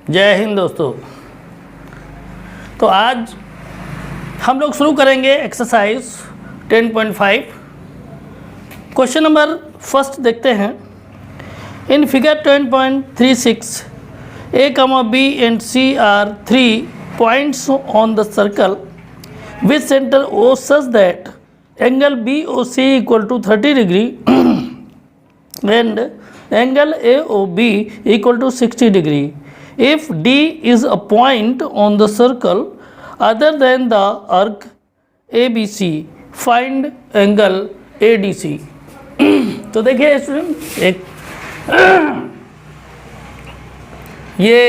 जय हिंद दोस्तों। तो आज हम लोग शुरू करेंगे एक्सरसाइज 10.5। क्वेश्चन नंबर फर्स्ट देखते हैं। In figure 10.36 A, B and C are 3 points on the circle with center O such that angle BOC equal to 30 degree and angle AOB equal to 60 degree. If D is a point on the circle other than the arc ABC, find angle ADC. तो देखिए student, ये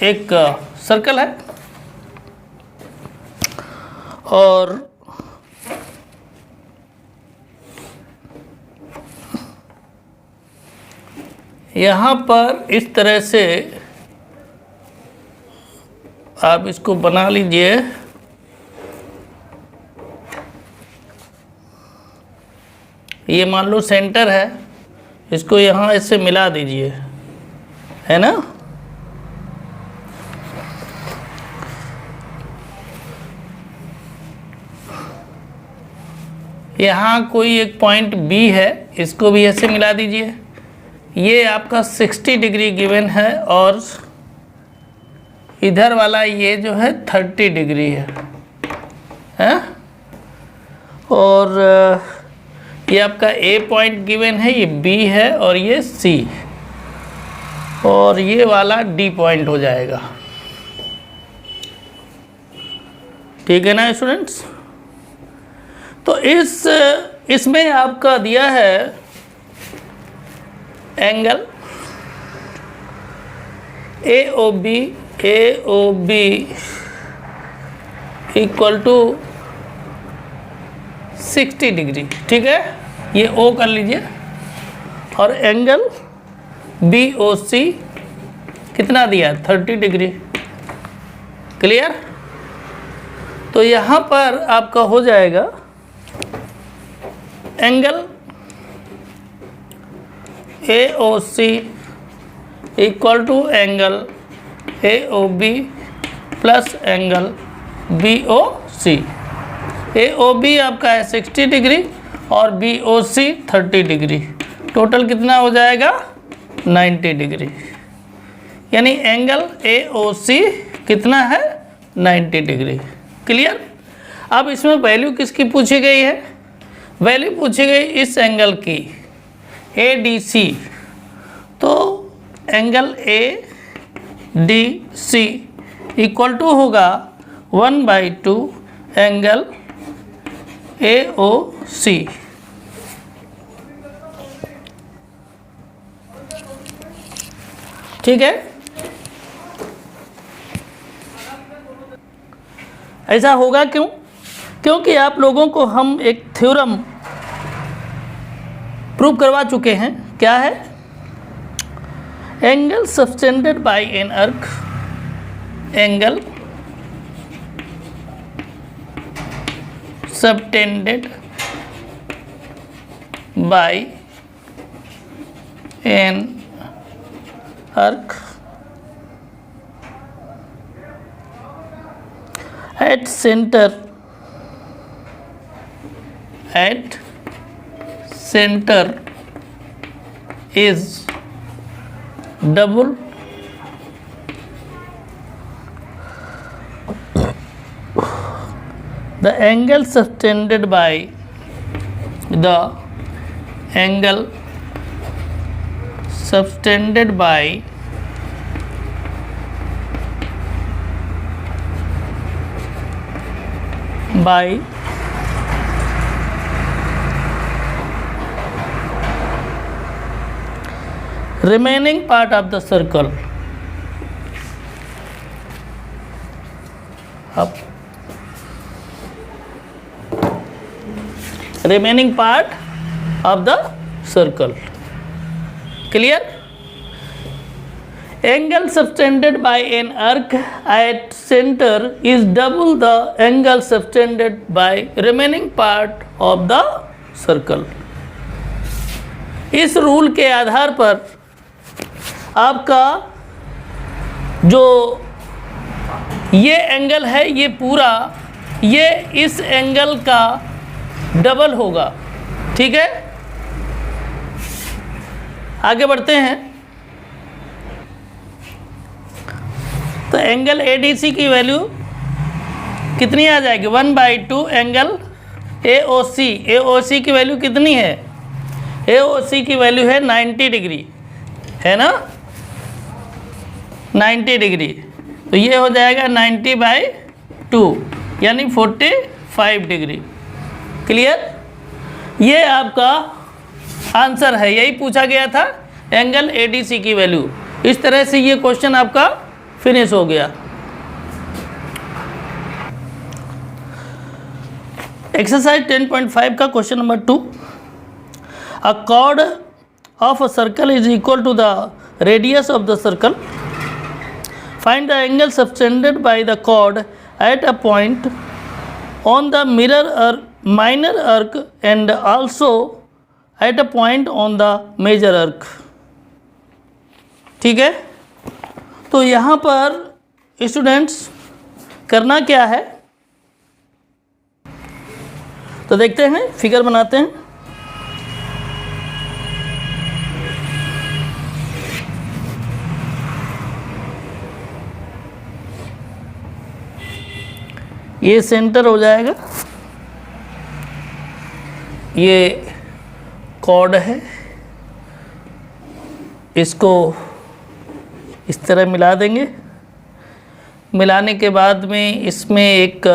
एक circle है और यहाँ पर इस तरह से आप इसको बना लीजिए। ये मान लो सेंटर है, इसको यहाँ ऐसे मिला दीजिए, है ना। यहाँ कोई एक पॉइंट B है, इसको भी ऐसे मिला दीजिए। ये आपका 60 डिग्री गिवन है और इधर वाला ये जो है 30 डिग्री है? और ये आपका A पॉइंट गिवन है, ये B है और ये C, और ये वाला D पॉइंट हो जाएगा। ठीक है ना स्टूडेंट्स। तो इसमें आपका दिया है angle AOB equal to 60 degree. ठीक है, ये O कर लीजिए, और एंगल BOC कितना दिया, 30 डिग्री। क्लियर। तो यहाँ पर आपका हो जाएगा angle AOC equal to angle AOB plus angle BOC। AOB आपका है 60 डिग्री और BOC 30 डिग्री। टोटल कितना हो जाएगा, 90 डिग्री। यानी एंगल AOC कितना है, 90 डिग्री। क्लियर। अब इसमें वैल्यू किसकी पूछी गई है, वैल्यू पूछी गई इस एंगल की ADC। तो एंगल ADC इक्वल टू होगा 1/2 एंगल AOC। ठीक है। ऐसा होगा क्यों? क्योंकि आप लोगों को हम एक थ्योरम प्रूव करवा चुके हैं। क्या है? Angle subtended bye an arc, angle subtended bye an arc at center is double the angle subtended by the angle subtended by remaining part of the circle। अब remaining part of the circle। Clear? Angle subtended by an arc at center is double the angle subtended by remaining part of the circle। इस rule के आधार पर आपका जो ये angle है ये पूरा ये इस एंगल का डबल होगा। ठीक है, आगे बढ़ते हैं। तो एंगल ADC की वैल्यू कितनी आ जाएगी? 1/2 एंगल AOC। AOC की वैल्यू कितनी है? AOC की वैल्यू है 90 डिग्री, है ना, 90 डिग्री। तो ये हो जाएगा 90/2 यानी 45 डिग्री। क्लियर? ये आपका आंसर है, यही पूछा गया था एंगल ADC की वैल्यू। इस तरह से ये क्वेश्चन आपका फिनिश हो गया। एक्सरसाइज 10.5 का question number 2। A chord of a circle is equal to the radius of the circle. Find the angle subtended by the chord at a point on the mirror minor arc and also at a point on the major arc. ठीक है, तो यहाँ पर students करना क्या है, तो देखते हैं, फिगर बनाते हैं। ये सेंटर हो जाएगा, ये कॉर्ड है, इसको इस तरह मिला देंगे। मिलाने के बाद में इसमें एक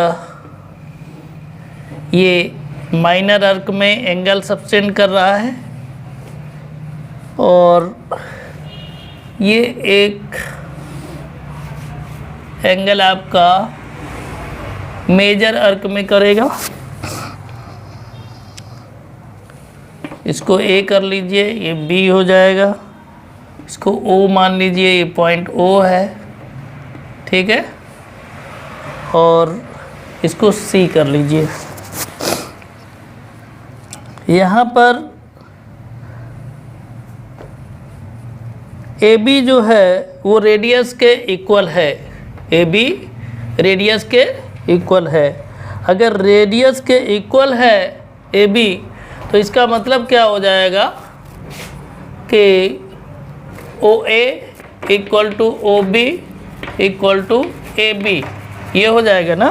ये माइनर अर्क में एंगल सबटेंड कर रहा है और ये एक एंगल आपका मेजर अर्क में करेगा। इसको A कर लीजिए, ये B हो जाएगा। इसको O मान लीजिए, ये पॉइंट O है। ठीक है, और इसको C कर लीजिए। यहाँ पर AB जो है वो रेडियस के इक्वल है। AB रेडियस के इक्वल है। अगर रेडियस के इक्वल है AB, तो इसका मतलब क्या हो जाएगा कि OA equal to OB equal to AB, ये हो जाएगा ना।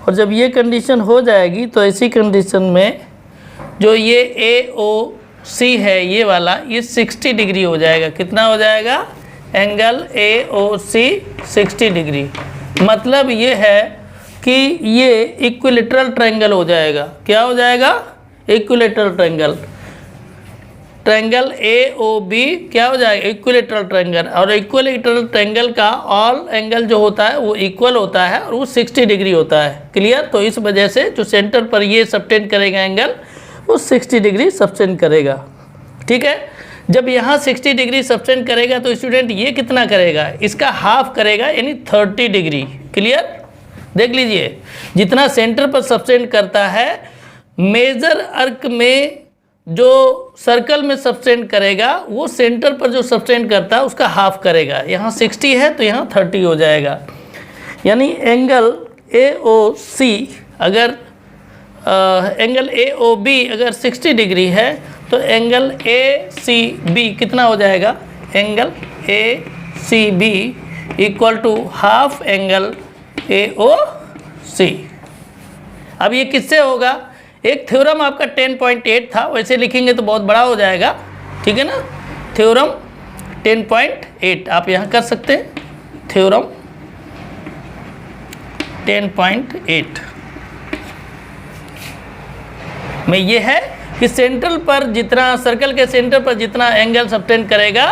और जब ये कंडीशन हो जाएगी तो ऐसी कंडीशन में जो ये AOC है ये वाला, ये 60 डिग्री हो जाएगा। कितना हो जाएगा? Angle AOC 60 degree. मतलब ये है कि ये इक्विलेटरल ट्रायंगल हो जाएगा। क्या हो जाएगा? Equilateral triangle. ट्रायंगल AOB क्या हो जाएगा? Equilateral triangle. और इक्विलेटरल ट्रायंगल का ऑल एंगल जो होता है वो इक्वल होता है और वो 60 डिग्री होता है। क्लियर? तो इस वजह से जो सेंटर पर ये सबटेंड करेगा एंगल, वो 60 डिग्री सबटेंड करेगा। ठीक है, जब यहाँ 60 डिग्री सबटेंड करेगा तो स्टूडेंट ये कितना करेगा? इसका हाफ करेगा, यानी 30 डिग्री। क्लियर? देख लीजिए, जितना सेंटर पर सबटेंड करता है, मेजर अर्क में जो सर्कल में सबटेंड करेगा वो सेंटर पर जो सबटेंड करता है उसका हाफ करेगा। यहाँ 60 है तो यहाँ 30 हो जाएगा। यानी एंगल AOC अगर एंगल AOB अगर 60 डिग्री है तो एंगल ACB कितना हो जाएगा? Angle ACB equal to half angle AOC। अब ये किससे होगा? एक थ्योरम आपका 10.8 था, वैसे लिखेंगे तो बहुत बड़ा हो जाएगा। ठीक है ना, थ्योरम 10.8 आप यहाँ कर सकते हैं। थ्योरम 10.8 में ये है कि सेंट्रल पर जितना, सर्कल के सेंटर पर जितना एंगल सबटेंड करेगा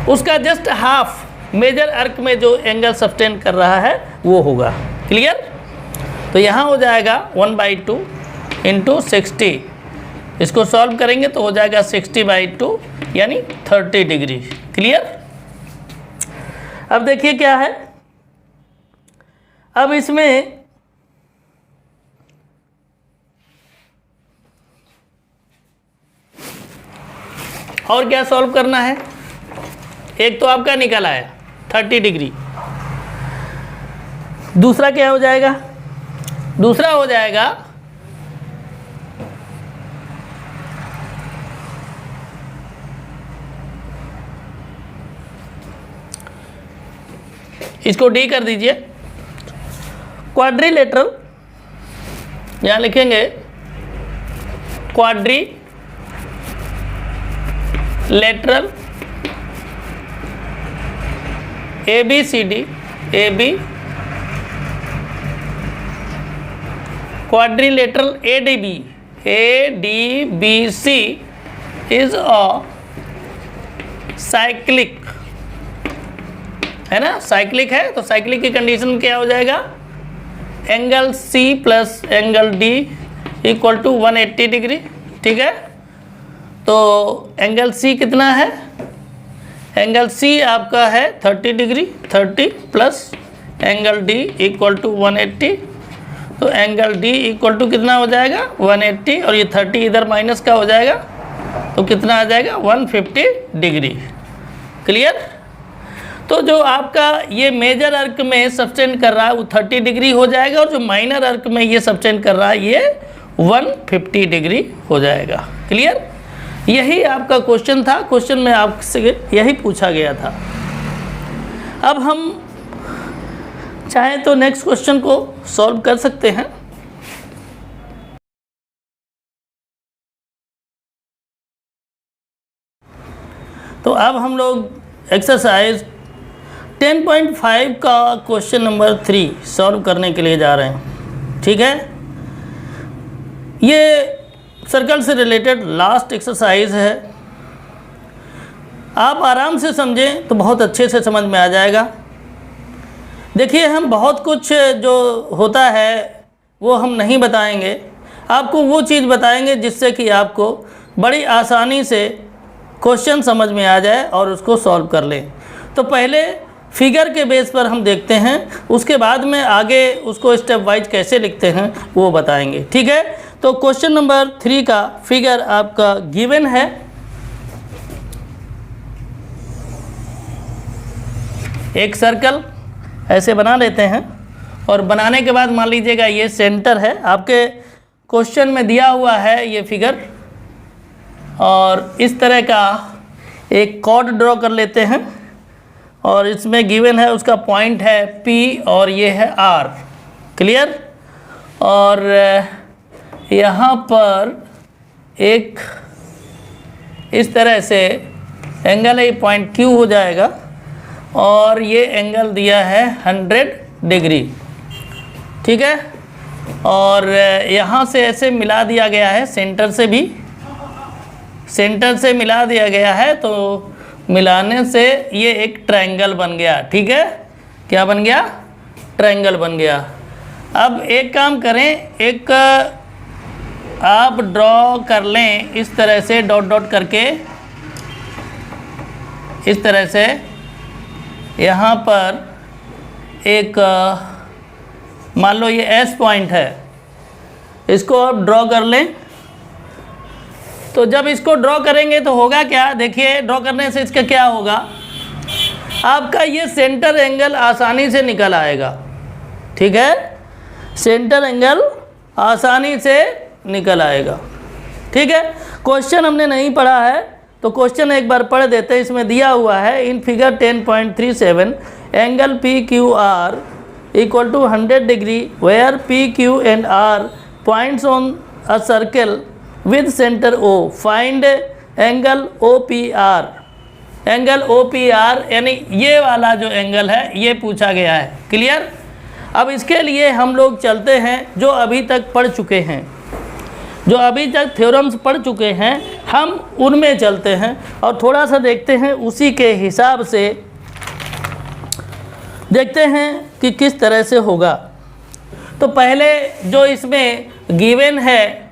उसका जस्ट हाफ मेजर अर्क में जो एंगल सबटेंड कर रहा है वो होगा। क्लियर? तो यहाँ हो जाएगा 1/2 इंटू 60। इसको सॉल्व करेंगे तो हो जाएगा 60/2 यानी 30 डिग्री। क्लियर? अब देखिए क्या है, अब इसमें और क्या सॉल्व करना है? एक तो आपका निकल आया 30 डिग्री, दूसरा क्या हो जाएगा? दूसरा हो जाएगा इसको डी कर दीजिए, क्वाड्रिलेटरल, यहां लिखेंगे quadrilateral ABCD, AB quadrilateral ADBC is a cyclic, है ना, साइक्लिक है। तो साइक्लिक की कंडीशन क्या हो जाएगा? Angle C plus angle D equal to 180 degree, ठीक है। तो एंगल C कितना है? एंगल C आपका है 30 degree, 30 plus angle D equal to 180, तो एंगल D इक्वल टू कितना हो जाएगा? 180, और ये 30 इधर माइनस का हो जाएगा, तो कितना आ जाएगा? 150 डिग्री। क्लियर? तो जो आपका ये मेजर अर्क में सब्टेंड कर रहा है वो 30 डिग्री हो जाएगा, और जो माइनर अर्क में ये सब्टेंड कर रहा है ये 150 डिग्री हो जाएगा। क्लियर? यही आपका क्वेश्चन था, क्वेश्चन में आपसे यही पूछा गया था। अब हम चाहें तो नेक्स्ट क्वेश्चन को सॉल्व कर सकते हैं। तो अब हम लोग एक्सरसाइज 10.5 का क्वेश्चन नंबर 3 सॉल्व करने के लिए जा रहे हैं, ठीक है। ये सर्कल से रिलेटेड लास्ट एक्सरसाइज है। आप आराम से समझें तो बहुत अच्छे से समझ में आ जाएगा। देखिए, हम बहुत कुछ जो होता है वो हम नहीं बताएंगे, आपको वो चीज़ बताएंगे जिससे कि आपको बड़ी आसानी से क्वेश्चन समझ में आ जाए और उसको सॉल्व कर लें। तो पहले फिगर के बेस पर हम देखते हैं, उसके बाद में आगे उसको स्टेप वाइज कैसे लिखते हैं वो बताएंगे, ठीक है। तो क्वेश्चन नंबर 3 का फिगर आपका गिवन है। एक सर्कल ऐसे बना लेते हैं, और बनाने के बाद मान लीजिएगा ये सेंटर है, आपके क्वेश्चन में दिया हुआ है ये फिगर, और इस तरह का एक कॉर्ड ड्रॉ कर लेते हैं, और इसमें गिवन है उसका पॉइंट है P और ये है R। क्लियर? और यहाँ पर एक इस तरह से एंगल है, पॉइंट Q हो जाएगा, और ये एंगल दिया है 100 डिग्री, ठीक है। और यहाँ से ऐसे मिला दिया गया है, सेंटर से भी, सेंटर से मिला दिया गया है, तो मिलाने से ये एक ट्रायंगल बन गया, ठीक है। क्या बन गया? ट्रायंगल बन गया। अब एक काम करें, एक आप ड्रॉ कर लें इस तरह से, डॉट डॉट करके, इस तरह से यहाँ पर एक मान लो ये S पॉइंट है, इसको आप ड्रॉ कर लें। तो जब इसको ड्रॉ करेंगे तो होगा क्या? देखिए, ड्रॉ करने से इसका क्या होगा, आपका ये सेंटर एंगल आसानी से निकल आएगा, ठीक है। सेंटर एंगल आसानी से निकल आएगा, ठीक है। क्वेश्चन हमने नहीं पढ़ा है तो क्वेश्चन एक बार पढ़ देते हैं। इसमें दिया हुआ है in figure 10.37 angle PQR equal to 100 degree where PQ and R points on a circle with centre O, find angle OPR। Angle OPR यानी ये वाला जो एंगल है ये पूछा गया है। क्लियर? अब इसके लिए हम लोग चलते हैं जो अभी तक पढ़ चुके हैं, जो अभी तक थ्योरम्स पढ़ चुके हैं, हम उनमें चलते हैं और थोड़ा सा देखते हैं, उसी के हिसाब से देखते हैं कि किस तरह से होगा। तो पहले जो इसमें गिवन है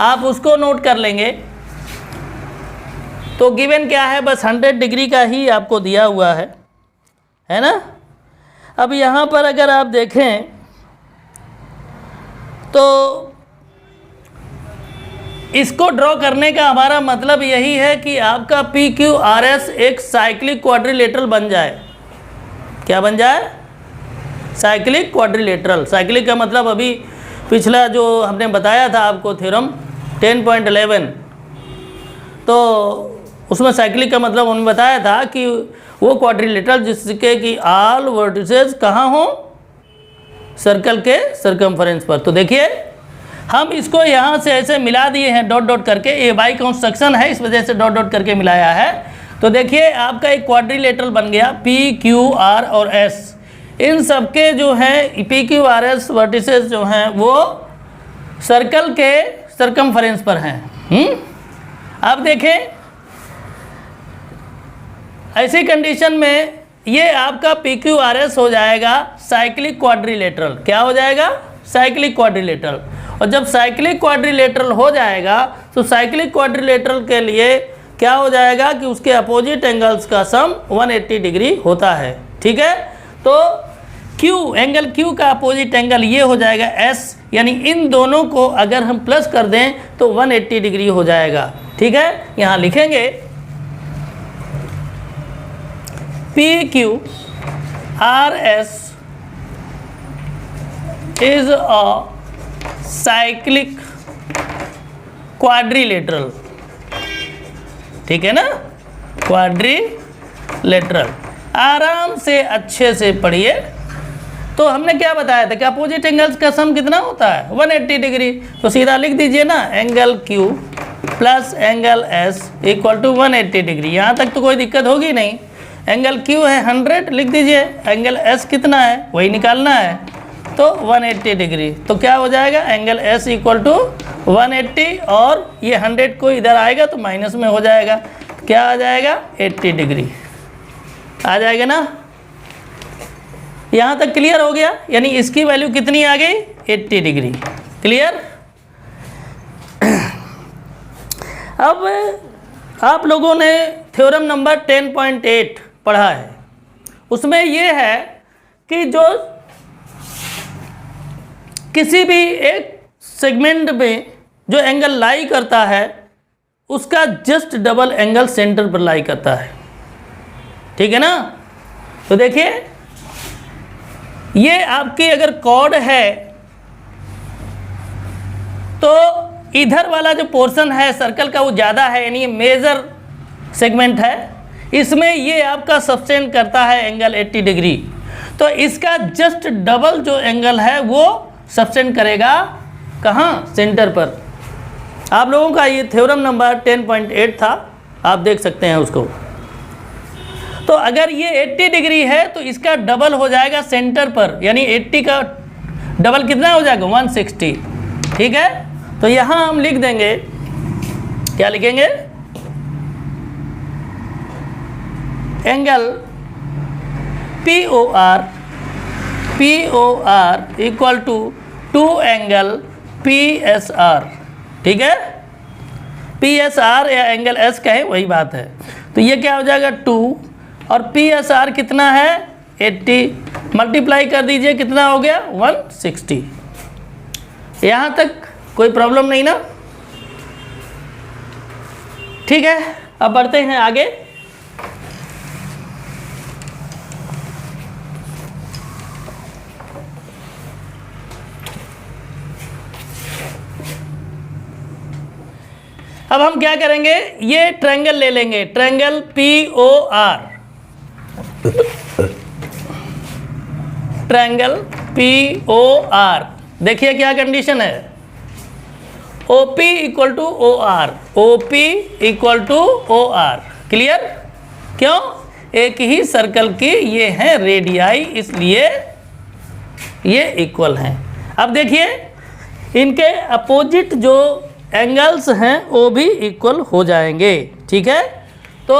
आप उसको नोट कर लेंगे। तो गिवन क्या है? बस 100 डिग्री का ही आपको दिया हुआ है ना। अब यहाँ पर अगर आप देखें तो इसको ड्रॉ करने का हमारा मतलब यही है कि आपका पी क्यू आर एस एक साइक्लिक क्वाड्रिलेटरल बन जाए। क्या बन जाए? Cyclic quadrilateral. साइक्लिक का मतलब अभी पिछला जो हमने बताया था आपको थ्योरम 10.11, तो उसमें साइक्लिक का मतलब उन्होंने बताया था कि वो क्वाड्रिलेटरल जिसके कि ऑल वर्टिसेस कहाँ हो? सर्कल के सर्कमफरेंस पर। तो देखिए हम इसको यहाँ से ऐसे मिला दिए हैं डॉट डॉट करके, ये बाई कंस्ट्रक्शन है इस वजह से डॉट डॉट करके मिलाया है। तो देखिए आपका एक क्वाड्रिलेटरल बन गया पी क्यू आर और एस। इन सबके जो हैं P Q R S vertices जो हैं वो सर्कल के सर्कमफरेंस पर हैं। अब देखें ऐसी कंडीशन में ये आपका पी क्यू आर एस हो जाएगा साइक्लिक क्वाड्रिलेटरल। क्या हो जाएगा? Cyclic quadrilateral. और जब साइक्लिक क्वाड्रिलेटरल हो जाएगा तो साइक्लिक क्वाड्रिलेटरल के लिए क्या हो जाएगा कि उसके अपोजिट एंगल्स का सम 180 डिग्री होता है। ठीक है, तो Q एंगल Q का अपोजिट एंगल ये हो जाएगा S, यानी इन दोनों को अगर हम प्लस कर दें तो 180 डिग्री हो जाएगा। ठीक है, यहाँ लिखेंगे P Q R S is a cyclic quadrilateral. ठीक है ना, क्वाड्रिलेटरल। आराम से अच्छे से पढ़िए। तो हमने क्या बताया था कि अपोजिट एंगल्स का सम कितना होता है? 180 डिग्री। तो सीधा लिख दीजिए ना, angle Q plus angle S equal to 180 degree. यहाँ तक तो कोई दिक्कत होगी नहीं। एंगल Q है 100, लिख दीजिए। एंगल S कितना है वही निकालना है, तो 180 डिग्री। तो क्या हो जाएगा? एंगल S इक्वल टू 180 और ये 100 को इधर आएगा तो माइनस में हो जाएगा। क्या आ जाएगा? 80 डिग्री आ जाएगा ना। यहाँ तक क्लियर हो गया? यानी इसकी वैल्यू कितनी आ गई? 80 डिग्री। क्लियर? अब आप लोगों ने थ्योरम नंबर 10.8 पढ़ा है। उसमें ये है कि जो किसी भी एक सेगमेंट में जो एंगल लाई करता है उसका जस्ट डबल एंगल सेंटर पर लाई करता है। ठीक है ना। तो देखिए ये आपकी अगर कॉर्ड है तो इधर वाला जो पोर्शन है सर्कल का वो ज़्यादा है, यानी ये मेजर सेगमेंट है। इसमें ये आपका सब्सटेंड करता है एंगल 80 डिग्री। तो इसका जस्ट डबल जो एंगल है वो सब्सटेंड करेगा कहाँ? सेंटर पर। आप लोगों का ये थ्योरम नंबर 10.8 था, आप देख सकते हैं उसको। तो अगर ये 80 डिग्री है तो इसका डबल हो जाएगा सेंटर पर, यानी 80 का डबल कितना हो जाएगा? 160। ठीक है, तो यहाँ हम लिख देंगे, क्या लिखेंगे? Angle P O R equal to 2 angle PSR। ठीक है, PSR या एंगल S कहें वही बात है। तो ये क्या हो जाएगा? 2 और PSR कितना है? 80। मल्टीप्लाई कर दीजिए, कितना हो गया? 160। यहाँ तक कोई प्रॉब्लम नहीं ना? ठीक है, अब बढ़ते हैं आगे। अब हम क्या करेंगे? ये ट्रायंगल ले लेंगे, ट्रायंगल POR, ट्रायंगल POR। देखिए क्या कंडीशन है? OP equal to OR, OP equal to OR। Clear? क्यों? एक ही सर्कल की ये हैं रेडियाई, इसलिए ये इक्वल हैं। अब देखिए इनके अपोजिट जो एंगल्स हैं वो भी इक्वल हो जाएंगे। ठीक है, तो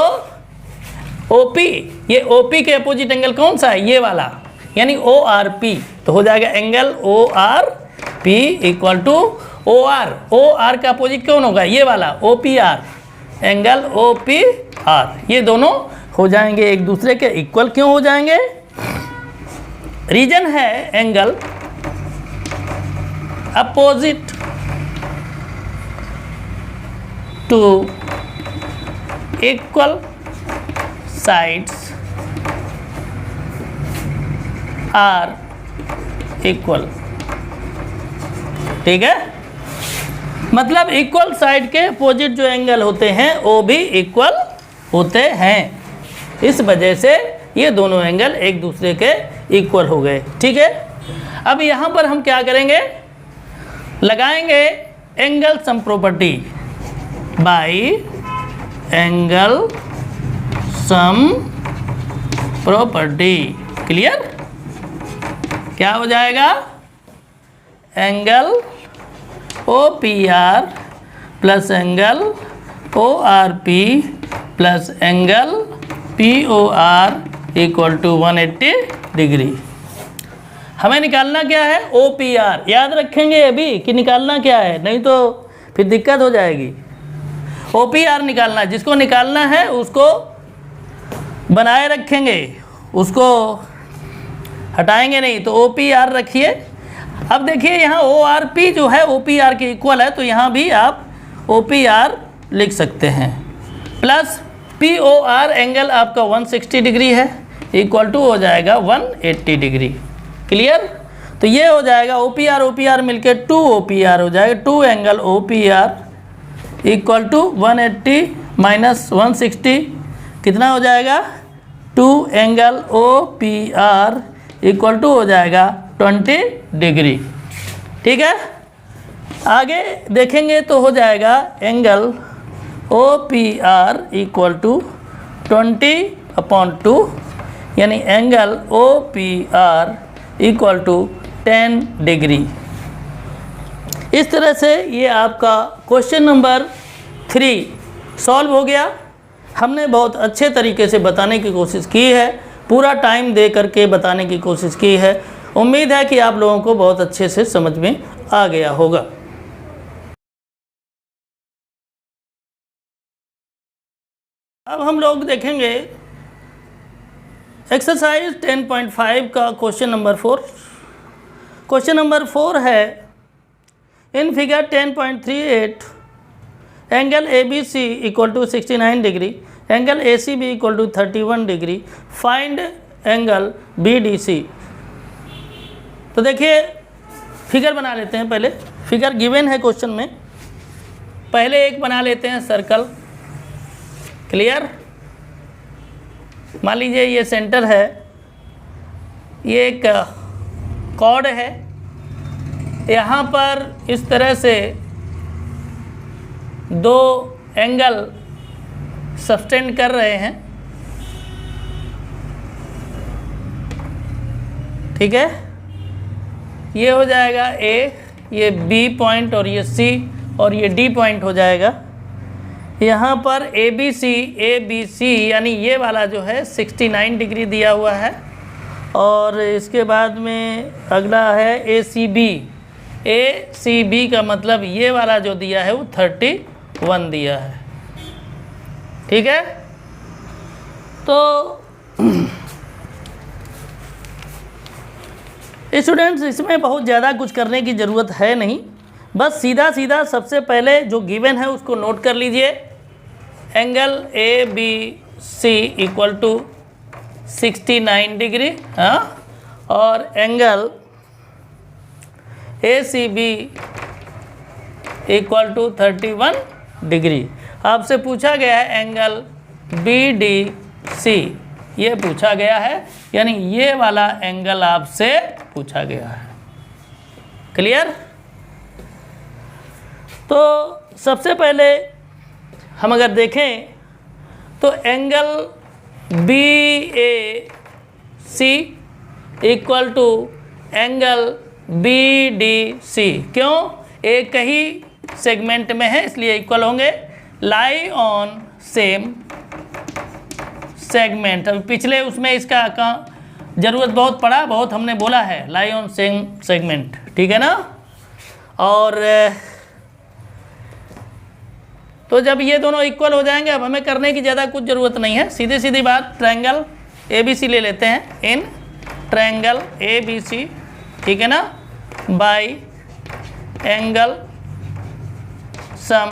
OP, ये OP के अपोजिट एंगल कौन सा है? ये वाला, यानी ORP। तो हो जाएगा angle ORP equal to OR। OR का अपोजिट कौन होगा? ये वाला OPR, एंगल OPR। ये दोनों हो जाएंगे एक दूसरे के इक्वल। क्यों हो जाएंगे? रीजन है angle to equal sides are equal. ठीक है, मतलब इक्वल साइड के अपोजिट जो एंगल होते हैं वो भी इक्वल होते हैं, इस वजह से ये दोनों एंगल एक दूसरे के इक्वल हो गए। ठीक है, अब यहाँ पर हम क्या करेंगे, लगाएंगे angle sum property by angle sum property. Clear, क्या हो जाएगा, angle OPR plus angle ORP plus angle POR equal to 180 degree. हमें निकालना क्या है, OPR। याद रखेंगे अभी कि निकालना क्या है, नहीं तो फिर दिक्कत हो जाएगी। OPR निकालना है, जिसको निकालना है उसको बनाए रखेंगे, उसको हटाएंगे नहीं, तो OPR रखिए। अब देखिए यहाँ ORP जो है OPR के इक्वल है, तो यहाँ भी आप OPR लिख सकते हैं, प्लस POR एंगल आपका 160 डिग्री है, इक्वल टू हो जाएगा 180 डिग्री। क्लियर, तो ये हो जाएगा OPR मिलके 2 OPR हो जाएगा, 2 angle OPR equal to 180 minus 160 कितना हो जाएगा, 2 एंगल OPR इक्वल टू हो जाएगा 20 डिग्री। ठीक है, आगे देखेंगे तो हो जाएगा एंगल OPR इक्वल टू 20/2, यानी angle OPR equal to 10 degree. इस तरह से ये आपका क्वेश्चन नंबर 3 सॉल्व हो गया। हमने बहुत अच्छे तरीके से बताने की कोशिश की है, पूरा टाइम दे करके बताने की कोशिश की है। उम्मीद है कि आप लोगों को बहुत अच्छे से समझ में आ गया होगा। अब हम लोग देखेंगे एक्सरसाइज 10.5 का क्वेश्चन नंबर 4। क्वेश्चन नंबर 4 है, in figure 10.38 angle ABC equal to 69 degree, angle ACB equal to 31 degree, find angle BDC। तो देखिए फिगर बना लेते हैं, पहले फिगर गिवन है क्वेश्चन में, पहले एक बना लेते हैं सर्कल। क्लियर, मान लीजिए ये सेंटर है, ये एक कॉर्ड है, यहाँ पर इस तरह से दो एंगल सस्टेन कर रहे हैं। ठीक है, ये हो जाएगा A, ये B पॉइंट और ये C और ये D पॉइंट हो जाएगा। यहाँ पर ABC यानी ये वाला जो है 69 डिग्री दिया हुआ है, और इसके बाद में अगला है ACB का मतलब ये वाला जो दिया है वो 31 दिया है। ठीक है, तो स्टूडेंट्स इसमें बहुत ज़्यादा कुछ करने की ज़रूरत है नहीं, बस सीधा सीधा सबसे पहले जो गिवन है उसको नोट कर लीजिए। Angle ABC equal to 69 degree, हाँ, और angle ACB equal to 31 degree. आपसे पूछा गया है एंगल BDC, ये पूछा गया है, यानी ये वाला एंगल आपसे पूछा गया है। क्लियर, तो सबसे पहले हम अगर देखें तो angle BAC equal to angle BDC, क्यों, एक ही सेगमेंट में है इसलिए इक्वल होंगे। लाई ऑन सेम सेगमेंट, अब पिछले उसमें इसका ज़रूरत बहुत पड़ा, बहुत हमने बोला है लाई ऑन सेम सेगमेंट। ठीक है ना, और तो जब ये दोनों इक्वल हो जाएंगे, अब हमें करने की ज़्यादा कुछ ज़रूरत नहीं है, सीधी सीधी बात, ट्रायंगल ABC ले लेते हैं, इन ट्रायंगल ABC, ठीक है ना, बाय एंगल सम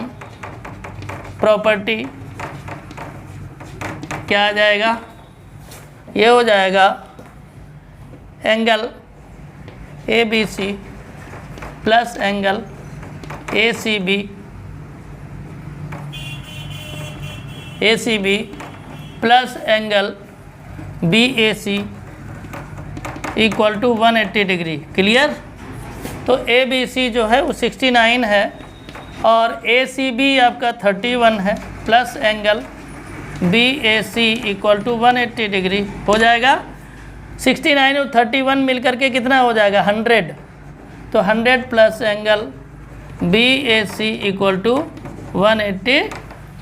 प्रॉपर्टी क्या आ जाएगा, ये हो जाएगा angle ABC plus angle ACB plus angle BAC equal to 180 degree. Clear. तो ABC जो है वो 69 है और ACB आपका 31 है plus angle BAC equal to 180 degree हो जाएगा। 69 और 31 मिलकर के कितना हो जाएगा 100। तो 100 plus angle BAC equal to 180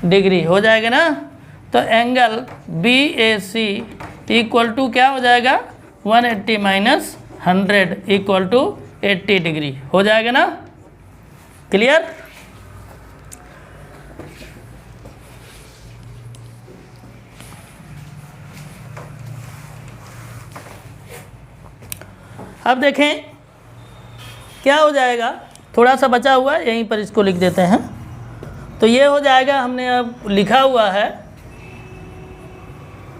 degree हो जाएगा ना। तो एंगल BAC इक्वल टू क्या हो जाएगा 180 माइनस 100 इक्वल टू 80 डिग्री हो जाएगा ना। क्लियर। अब देखें क्या हो जाएगा, थोड़ा सा बचा हुआ है यहीं पर इसको लिख देते हैं। तो ये हो जाएगा, हमने अब लिखा हुआ है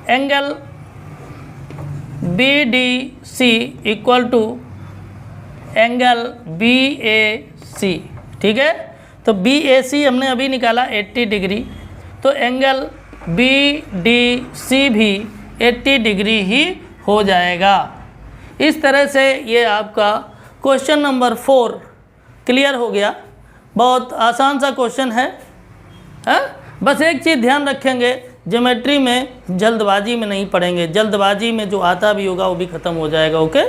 angle BDC equal to angle BAC। ठीक है। तो BAC हमने अभी निकाला 80 डिग्री, तो एंगल BDC भी 80 डिग्री ही हो जाएगा। इस तरह से ये आपका क्वेश्चन नंबर 4 क्लियर हो गया। बहुत आसान सा क्वेश्चन है। बस एक चीज़ ध्यान रखेंगे, ज्योमेट्री में जल्दबाजी में नहीं पढ़ेंगे, जल्दबाजी में जो आता भी होगा वो भी ख़त्म हो जाएगा। ओके।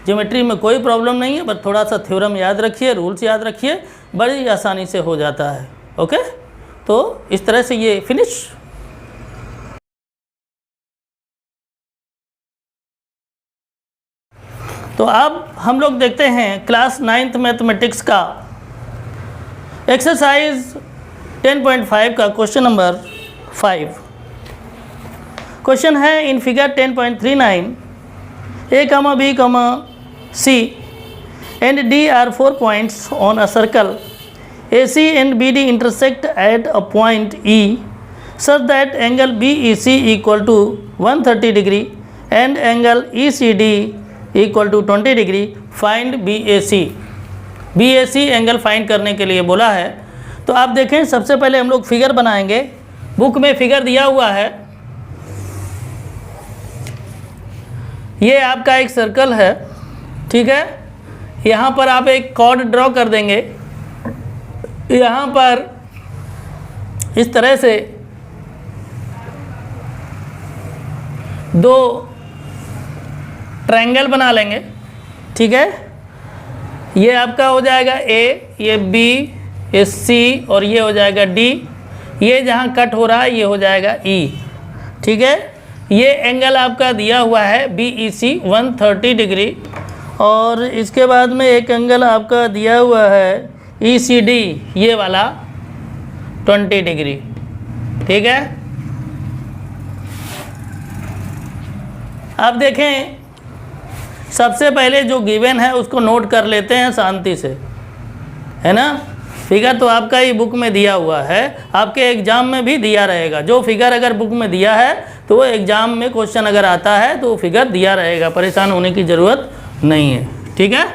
ज्योमेट्री में कोई प्रॉब्लम नहीं है, बस थोड़ा सा थ्योरम याद रखिए, रूल्स याद रखिए, बड़ी आसानी से हो जाता है। ओके। तो इस तरह से ये फिनिश। तो अब हम लोग देखते हैं क्लास 9th मैथमेटिक्स का एक्सरसाइज 10.5 का क्वेश्चन नंबर 5। क्वेश्चन है in figure 10.39 A, B, C and D are 4 points on a circle. AC and BD intersect at a point E such that angle BEC equal to 130 degree and angle ECD equal to 20 degree. Find BAC angle find करने के लिए बोला है। तो आप देखें, सबसे पहले हम लोग फिगर बनाएंगे। बुक में फिगर दिया हुआ है, ये आपका एक सर्कल है। ठीक है। यहाँ पर आप एक कॉर्ड ड्रॉ कर देंगे, यहाँ पर इस तरह से दो ट्रायंगल बना लेंगे। ठीक है। ये आपका हो जाएगा A, ये B, ये C और ये हो जाएगा D। ये जहाँ कट हो रहा है ये हो जाएगा E। ठीक है। ये एंगल आपका दिया हुआ है BEC 130 डिग्री और इसके बाद में एक एंगल आपका दिया हुआ है ECD, ये वाला 20 डिग्री। ठीक है। अब देखें, सबसे पहले जो गिवन है उसको नोट कर लेते हैं शांति से, है ना। फिगर तो आपका ही बुक में दिया हुआ है, आपके एग्ज़ाम में भी दिया रहेगा। जो फिगर अगर बुक में दिया है तो वो एग्ज़ाम में क्वेश्चन अगर आता है तो वो फिगर दिया रहेगा, परेशान होने की ज़रूरत नहीं है। ठीक है।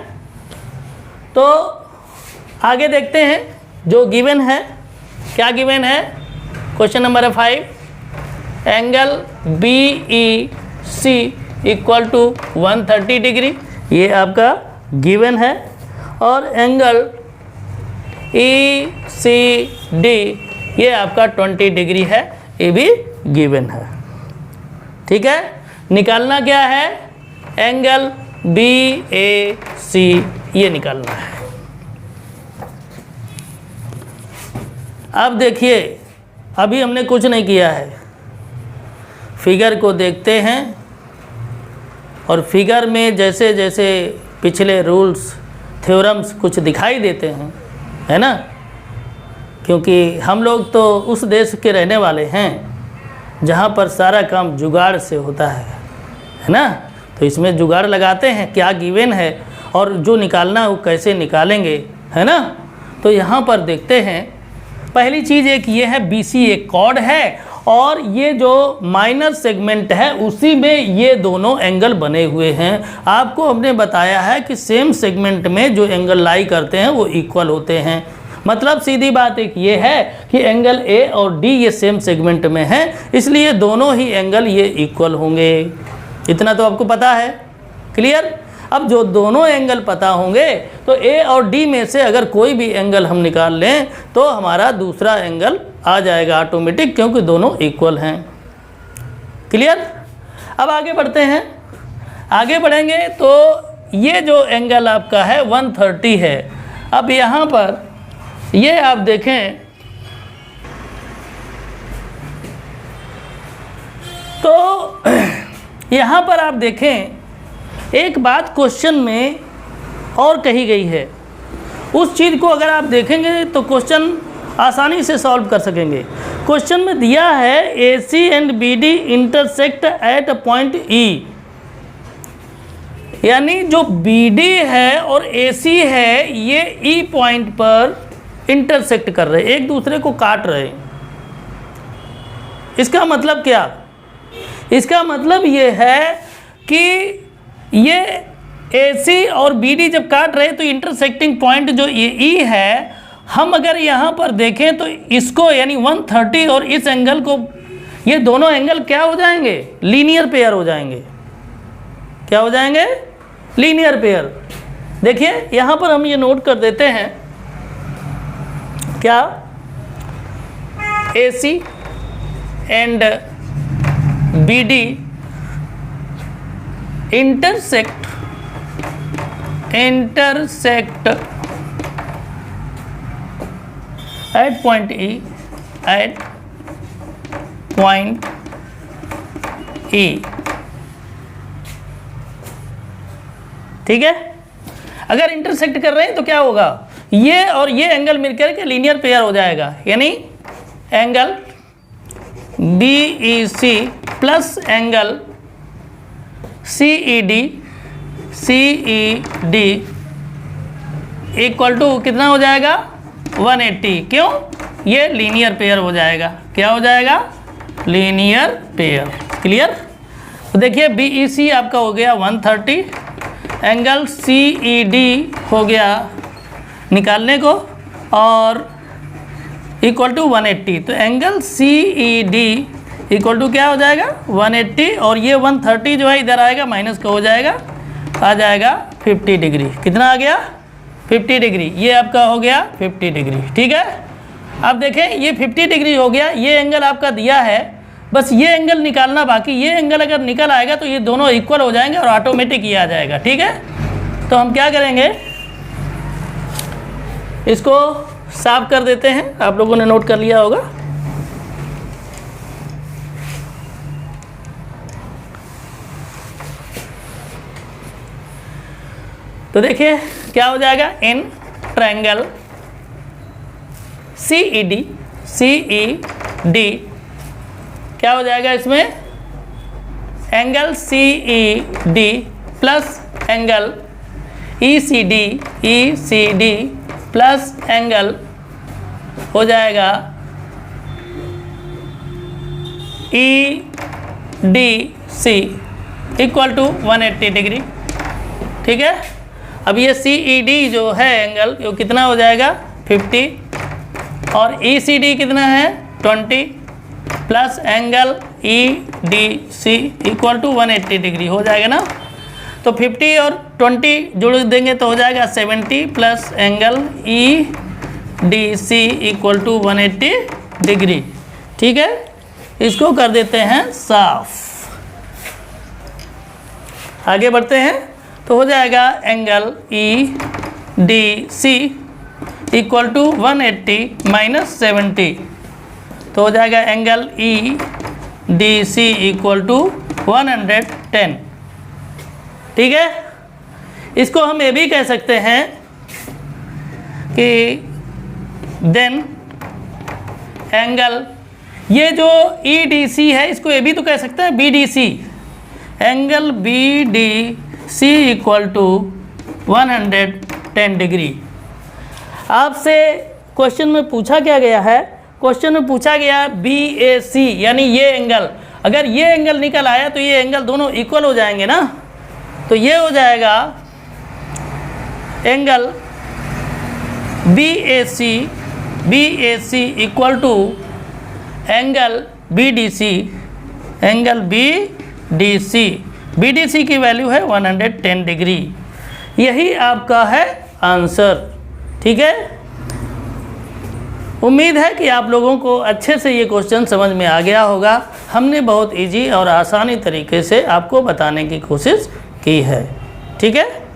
तो आगे देखते हैं जो गिवन है। क्या गिवन है, question number 5, angle BEC equal to 130 degree, ये आपका गिवन है। और एंगल ECD ये आपका 20 डिग्री है, ये भी गिवन है। ठीक है। निकालना क्या है, एंगल BAC ये निकालना है। अब देखिए, अभी हमने कुछ नहीं किया है, फिगर को देखते हैं और फिगर में जैसे जैसे पिछले रूल्स थ्योरम्स कुछ दिखाई देते हैं, है ना। क्योंकि हम लोग तो उस देश के रहने वाले हैं जहाँ पर सारा काम जुगाड़ से होता है ना। तो इसमें जुगाड़ लगाते हैं, क्या गिवन है और जो निकालना है वो कैसे निकालेंगे, है ना। तो यहाँ पर देखते हैं पहली चीज़ एक ये है BC एक कॉर्ड है और ये जो माइनर सेगमेंट है उसी में ये दोनों एंगल बने हुए हैं। आपको हमने बताया है कि सेम सेगमेंट में जो एंगल लाई करते हैं वो इक्वल होते हैं। मतलब सीधी बात एक ये है कि एंगल A और D ये सेम सेगमेंट में है, इसलिए दोनों ही एंगल ये इक्वल होंगे। इतना तो आपको पता है, क्लियर। अब जो दोनों एंगल पता होंगे तो A और D में से अगर कोई भी एंगल हम निकाल लें तो हमारा दूसरा एंगल आ जाएगा ऑटोमेटिक, क्योंकि दोनों इक्वल हैं। क्लियर। अब आगे बढ़ते हैं। आगे बढ़ेंगे तो ये जो एंगल आपका है 130 है। अब यहाँ पर ये आप देखें तो यहाँ पर आप देखें एक बात क्वेश्चन में और कही गई है, उस चीज़ को अगर आप देखेंगे तो क्वेश्चन आसानी से सॉल्व कर सकेंगे। क्वेश्चन में दिया है AC and BD intersect at point E, यानी जो BD है और AC है ये E पॉइंट पर इंटरसेक्ट कर रहे, एक दूसरे को काट रहे। इसका मतलब क्या? इसका मतलब ये है कि ये AC और BD जब काट रहे तो इंटरसेक्टिंग पॉइंट जो ये E है, हम अगर यहाँ पर देखें तो इसको यानी 130 और इस एंगल को, ये दोनों एंगल क्या हो जाएंगे? लीनियर पेयर हो जाएंगे। क्या हो जाएंगे? Linear pair. देखिए यहाँ पर हम ये नोट कर देते हैं, क्या AC and BD intersect at point E, at point E। ठीक है। अगर इंटरसेक्ट कर रहे हैं तो क्या होगा? ये और ये एंगल मिलकर के लीनियर पेयर हो जाएगा, यानी angle BEC plus angle CED equal to कितना हो जाएगा? 180। क्यों? ये लीनियर पेयर हो जाएगा। क्या हो जाएगा? Linear pair. क्लियर। तो देखिए BEC आपका हो गया 130, एंगल CED हो गया निकालने को और इक्वल टू 180। तो एंगल CED इक्वल टू क्या हो जाएगा? 180, और ये 130 जो है इधर आएगा माइनस का हो जाएगा, आ जाएगा 50 डिग्री। कितना आ गया? 50 डिग्री। ये आपका हो गया 50 डिग्री। ठीक है। अब देखें ये 50 डिग्री हो गया, ये एंगल आपका दिया है, बस ये एंगल निकालना बाकी। ये एंगल अगर निकल आएगा तो ये दोनों इक्वल हो जाएंगे और ऑटोमेटिक ये आ जाएगा। ठीक है। तो हम क्या करेंगे, इसको साफ कर देते हैं। आप लोगों ने नोट कर लिया होगा। तो देखिए क्या हो जाएगा, इन ट्रायंगल CED क्या हो जाएगा इसमें, angle CED plus angle ECD plus angle हो जाएगा EDC इक्वल टू 180 डिग्री। ठीक है। अब ये CED जो है एंगल वो कितना हो जाएगा 50 और ECD कितना है 20 plus angle EDC equal to 180 degree हो जाएगा ना। तो 50 और 20 जोड़ देंगे तो हो जाएगा 70 plus angle EDC equal to 180 degree. ठीक है। इसको कर देते हैं साफ। आगे बढ़ते हैं तो हो जाएगा angle EDC equal to 180 minus 70, तो हो जाएगा एंगल EDC इक्वल टू 110। ठीक है। इसको हम ये भी कह सकते हैं कि देन एंगल, ये जो EDC है इसको ये भी तो कह सकते हैं BDC, angle BDC equal to 110 degree. आपसे क्वेश्चन में पूछा क्या गया है, क्वेश्चन में पूछा गया BAC यानी ये एंगल, अगर ये एंगल निकल आया तो ये एंगल दोनों इक्वल हो जाएंगे ना, तो ये हो जाएगा angle BAC equal to angle BDC, angle BDC की वैल्यू है 110 डिग्री। यही आपका है आंसर। ठीक है, उम्मीद है कि आप लोगों को अच्छे से ये क्वेश्चन समझ में आ गया होगा। हमने बहुत इजी और आसानी तरीके से आपको बताने की कोशिश की है। ठीक है।